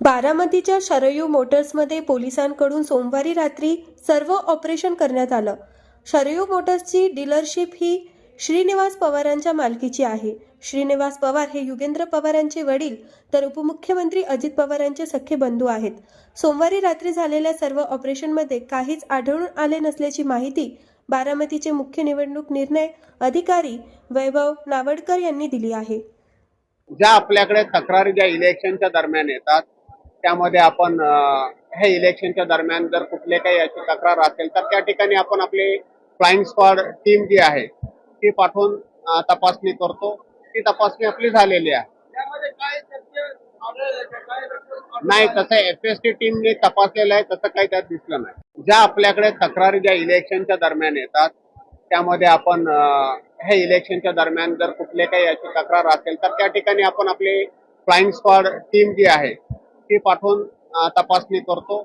बारामतीच्या शरयू मोटर्समध्ये पोलिसांकडून सोमवारी रात्री सर्व ऑपरेशन करण्यात आलं। शरयू मोटर्सची डीलरशिप ही श्रीनिवास पवारांच्या मालकीची आहे। श्रीनिवास पवार हे युगेंद्र पवारांचे वडील तर उपमुख्यमंत्री अजित पवारांचे सख्खे बंधू आहेत। सोमवारी रात्री झालेल्या सर्व ऑपरेशनमध्ये काहीच आढळून आले नसल्याची माहिती बारामतीचे मुख्य निवडणूक निर्णय अधिकारी वैभव नावडकर यांनी दिली आहे। ज्या आपल्याकडे तक्रारी ज्या इलेक्शनच्या दरम्यान येतात त्यामध्ये आपण हे इलेक्शनच्या दरम्यान जर कुठले काही याची तक्रार असेल तर त्या ठिकाणी आपण आपली फ्लाइंग स्क्वॉड टीम जी आहे ती पाठवून तपासणी करतो। ती तपासणी आपली झालेली आहे। नाही, तसं एफएसटी टीमने तपासलेलं आहे, तसं काही त्यात दिसलं नाही। ज्या आपल्याकडे तक्रारी ज्या इलेक्शनच्या दरम्यान येतात त्यामध्ये आपण हे इलेक्शनच्या दरम्यान जर कुठले काही याची तक्रार असेल तर त्या ठिकाणी आपण आपली फ्लाइंग स्क्वॉड टीम जी आहे ती पाठवून तपासणी करतो।